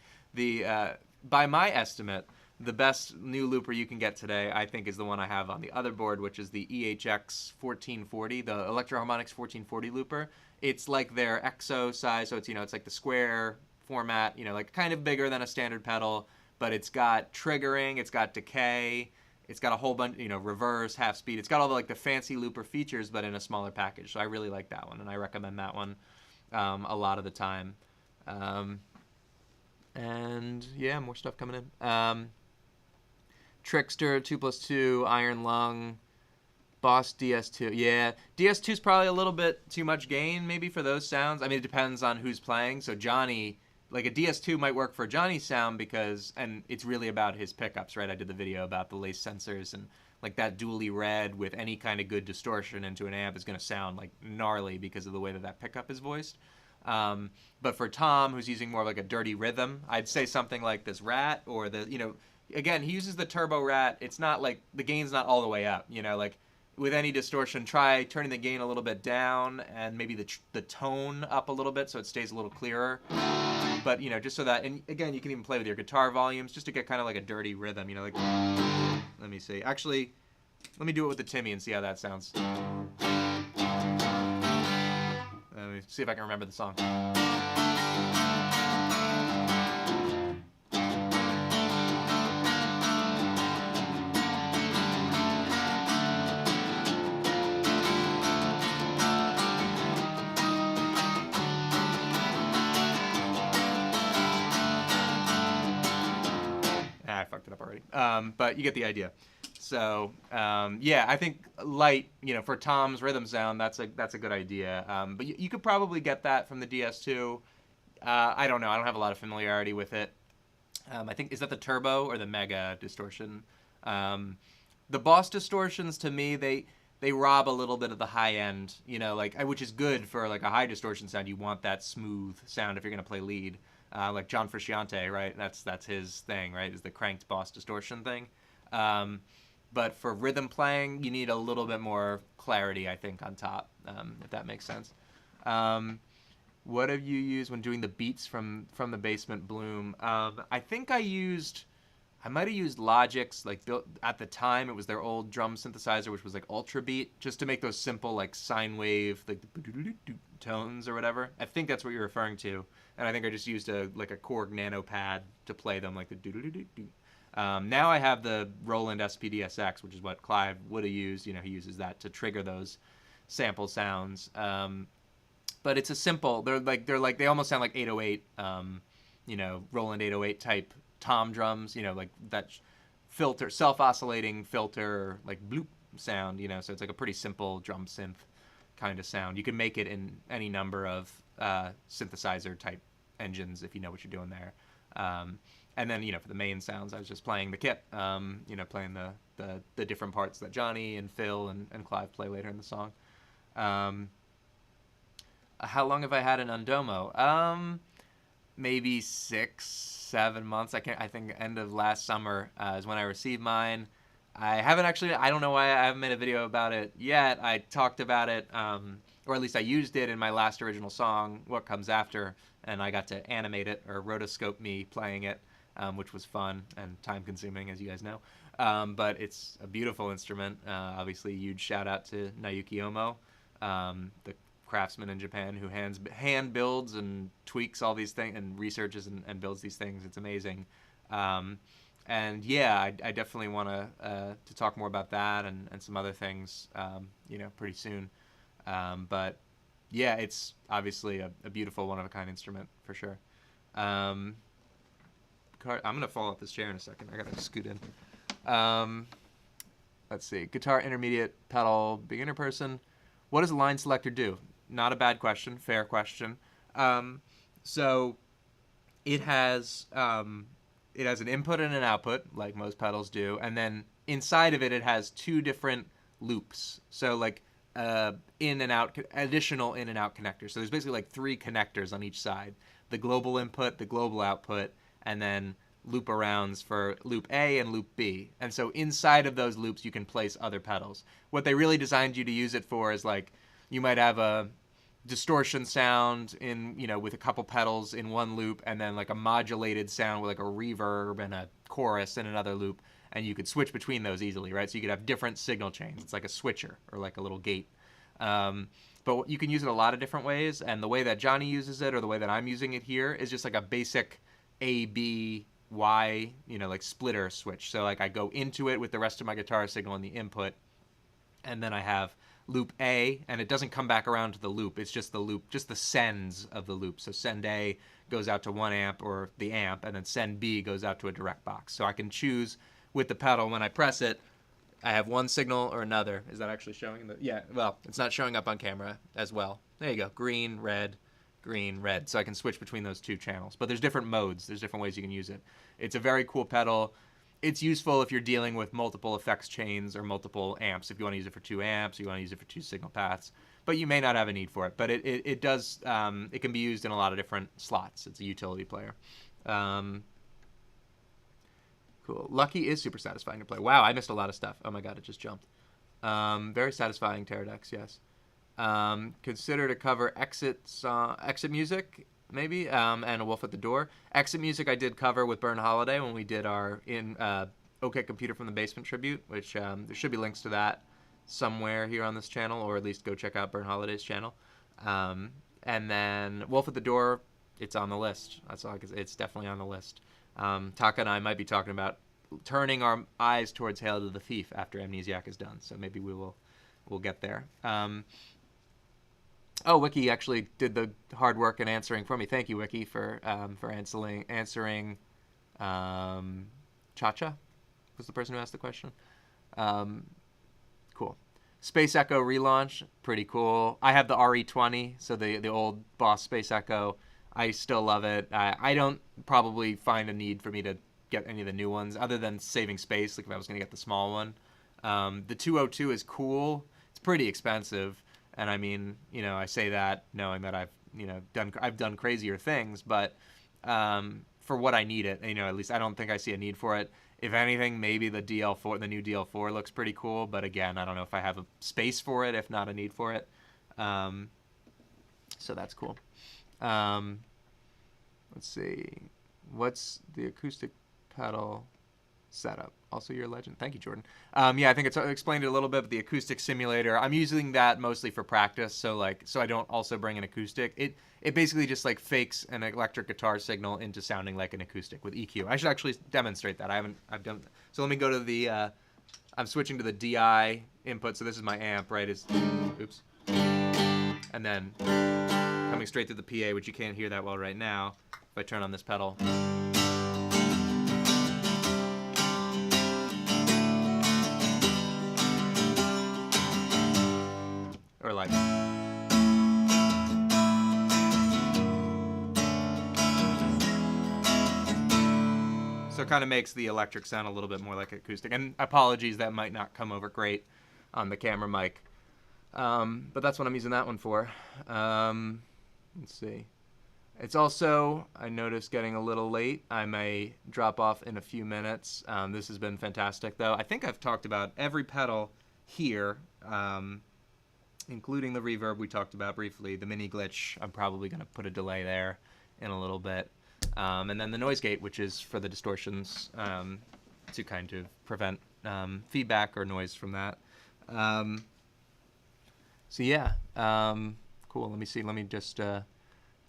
By my estimate, the best new looper you can get today, I think, is the one I have on the other board, which is the EHX 1440, the Electro-Harmonix 1440 looper. It's like their EXO size, so it's, you know, it's like the square format, you know, like kind of bigger than a standard pedal, but it's got triggering, it's got decay, it's got a whole bunch, you know, reverse, half speed. It's got all the fancy looper features, but in a smaller package. So I really like that one, and I recommend that one a lot of the time. And yeah, more stuff coming in. Trickster 2+2, Iron Lung, Boss DS2. Yeah, DS2 is probably a little bit too much gain maybe for those sounds. I mean, it depends on who's playing. So Johnny, like a DS2 might work for Johnny's sound because, and it's really about his pickups, right? I did the video about the lace sensors, and like that dually red with any kind of good distortion into an amp is going to sound like gnarly because of the way that pickup is voiced. But for Tom, who's using more like a dirty rhythm, I'd say something like this Rat, or the, you know, again, he uses the Turbo Rat. It's not like, the gain's not all the way up, you know, like with any distortion, try turning the gain a little bit down and maybe the tone up a little bit so it stays a little clearer. But, you know, just so that, and again, you can even play with your guitar volumes just to get kind of like a dirty rhythm, you know, like, let me see. Actually, let me do it with the Timmy and see how that sounds. Let me see if I can remember the song. I fucked it up already. But you get the idea. So yeah, I think light, you know, for Tom's rhythm sound, that's a good idea. But you could probably get that from the DS2. I don't know. I don't have a lot of familiarity with it. I think, is that the Turbo or the Mega distortion? The Boss distortions, to me, they rob a little bit of the high end, you know, like, which is good for like a high distortion sound. You want that smooth sound if you're gonna play lead. Like John Frusciante, right? That's his thing, right? Is the cranked Boss distortion thing. But for rhythm playing, you need a little bit more clarity, I think, on top, if that makes sense. What have you used when doing the beats from the Basement Bloom? I think I might have used Logic's, like, built at the time. It was their old drum synthesizer, which was like Ultra Beat, just to make those simple like sine wave, like the tones or whatever. I think that's what you're referring to. And I think I just used a Korg Nano pad to play them, like the do do do do. Now I have the Roland SPDSX, which is what Clive would have used. You know, he uses that to trigger those sample sounds. But it's a simple. They almost sound like 808. You know, Roland 808 type tom drums. You know, like that filter, self-oscillating filter, like bloop sound. You know, so it's like a pretty simple drum synth kind of sound. You can make it in any number of synthesizer type engines if you know what you're doing there. And then, you know, for the main sounds, I was just playing the kit, you know, playing the different parts that Johnny and Phil and Clive play later in the song. How long have I had an Undomo? Maybe 6-7 months. I think end of last summer is when I received mine. I haven't actually, I don't know why I haven't made a video about it yet. I talked about it, or at least I used it in my last original song, What Comes After, and I got to animate it, or rotoscope me playing it, which was fun and time consuming, as you guys know. But it's a beautiful instrument. Obviously, huge shout out to Naoki Omo, the craftsman in Japan who hand builds and tweaks all these things and researches and builds these things. It's amazing. And yeah, I definitely want to talk more about that and some other things, you know, pretty soon. But yeah, it's obviously a beautiful one-of-a-kind instrument for sure. I'm gonna fall off this chair in a second. I gotta scoot in. Let's see. Guitar intermediate, pedal, beginner person. What does a line selector do? Not a bad question. Fair question. So it has an input and an output, like most pedals do, and then inside of it, it has two different loops. So like in and out, additional in and out connectors. So there's basically like 3 connectors on each side: the global input, the global output, and then loop arounds for loop A and loop B. And so inside of those loops, you can place other pedals. What they really designed you to use it for is like you might have a distortion sound in, you know, with a couple pedals in one loop, and then like a modulated sound with like a reverb and a chorus in another loop, and you could switch between those easily, right? So you could have different signal chains. It's like a switcher or like a little gate. But you can use it a lot of different ways, and the way that Johnny uses it, or the way that I'm using it here, is just like a basic A, B, Y, you know, like splitter switch. So like I go into it with the rest of my guitar signal in the input, and then I have loop A, and it doesn't come back around to the loop. It's just the loop, just the sends of the loop. So send A goes out to 1 amp or the amp, and then send B goes out to a direct box. So I can choose with the pedal when I press it, I have one signal or another. Is that actually showing? Yeah, well, it's not showing up on camera as well. There you go. Green, red, green, red. So I can switch between those 2 channels. But there's different modes. There's different ways you can use it. It's a very cool pedal. It's useful if you're dealing with multiple effects chains or multiple amps. If you want to use it for 2 amps, you want to use it for 2 signal paths. But you may not have a need for it. But it does, it can be used in a lot of different slots. It's a utility player. Cool. Lucky is super satisfying to play. Wow, I missed a lot of stuff. Oh my god, it just jumped. Very satisfying, Pterodex, yes. Consider to cover exit music, maybe, and A Wolf at the Door. Exit music I did cover with Burn Holiday when we did our OK Computer from the Basement tribute, which there should be links to that somewhere here on this channel, or at least go check out Burn Holiday's channel. And then Wolf at the Door, it's on the list. That's all I can say. It's definitely on the list. Taka and I might be talking about turning our eyes towards Hail to the Thief after Amnesiac is done, so maybe we'll get there. Oh, Wiki actually did the hard work in answering for me. Thank you, Wiki, for answering. Chacha was the person who asked the question. Cool. Space Echo relaunch, pretty cool. I have the RE20, so the old Boss Space Echo. I still love it. I don't probably find a need for me to get any of the new ones, other than saving space, like if I was going to get the small one. The 202 is cool. It's pretty expensive. And I mean, you know, I say that knowing that I've done crazier things, but for what I need it, you know, at least I don't think I see a need for it. If anything, maybe the DL4, the new DL4 looks pretty cool, but again, I don't know if I have a space for it, if not a need for it. So that's cool. Let's see. What's the acoustic pedal setup? Also, you're a legend. Thank you, Jordan. Yeah, I think it's explained it a little bit, but the acoustic simulator, I'm using that mostly for practice. So I don't also bring an acoustic. It basically just like fakes an electric guitar signal into sounding like an acoustic with EQ. I should actually demonstrate that. I've done. So let me go to the, I'm switching to the DI input. So this is my amp, right? Oops. And then coming straight to the PA, which you can't hear that well right now. If I turn on this pedal. Or like. So it kind of makes the electric sound a little bit more like acoustic. And apologies, that might not come over great on the camera mic. But that's what I'm using that one for. Let's see. It's also, I noticed, getting a little late. I may drop off in a few minutes. This has been fantastic, though. I think I've talked about every pedal here, including the reverb we talked about briefly. The mini glitch, I'm probably going to put a delay there in a little bit. And then the noise gate, which is for the distortions to kind of prevent feedback or noise from that. So yeah, cool. Let me see. Let me just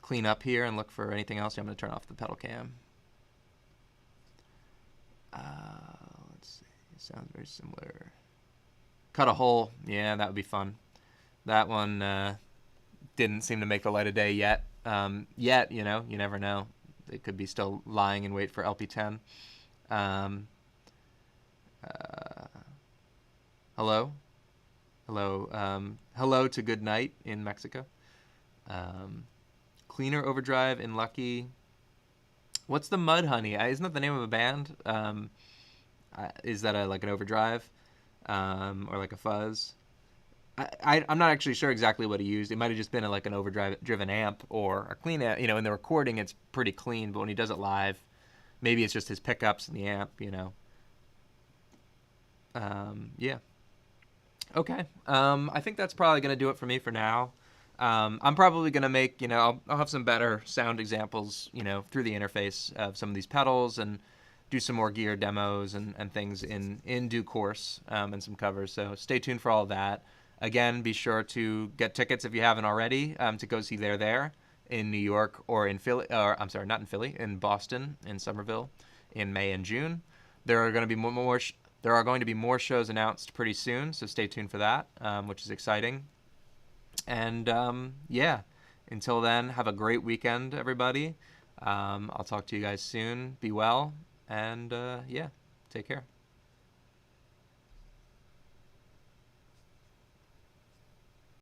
clean up here and look for anything else. I'm going to turn off the pedal cam. Let's see. It sounds very similar. Cut a hole. Yeah, that would be fun. That one didn't seem to make the light of day yet. You never know. It could be still lying in wait for LP10. Hello? Hello to Good Night in Mexico. Cleaner Overdrive in Lucky. What's the Mud Honey? Isn't that the name of a band? Is that like an overdrive or like a fuzz? I'm not actually sure exactly what he used. It might have just been like an overdrive-driven amp or a clean amp. In the recording, it's pretty clean, but when he does it live, maybe it's just his pickups in the amp, Yeah. Okay. I think that's probably going to do it for me for now. I'm probably going to make, I'll have some better sound examples, through the interface of some of these pedals and do some more gear demos and things in due course, and some covers. So stay tuned for all of that. Again, be sure to get tickets if you haven't already, to go see They're There in New York or in Philly, or I'm sorry, not in Philly, in Boston, in Somerville, in May and June. There are going to be more shows announced pretty soon, so stay tuned for that, which is exciting. And yeah, until then, have a great weekend, everybody. I'll talk to you guys soon. Be well, and yeah, take care.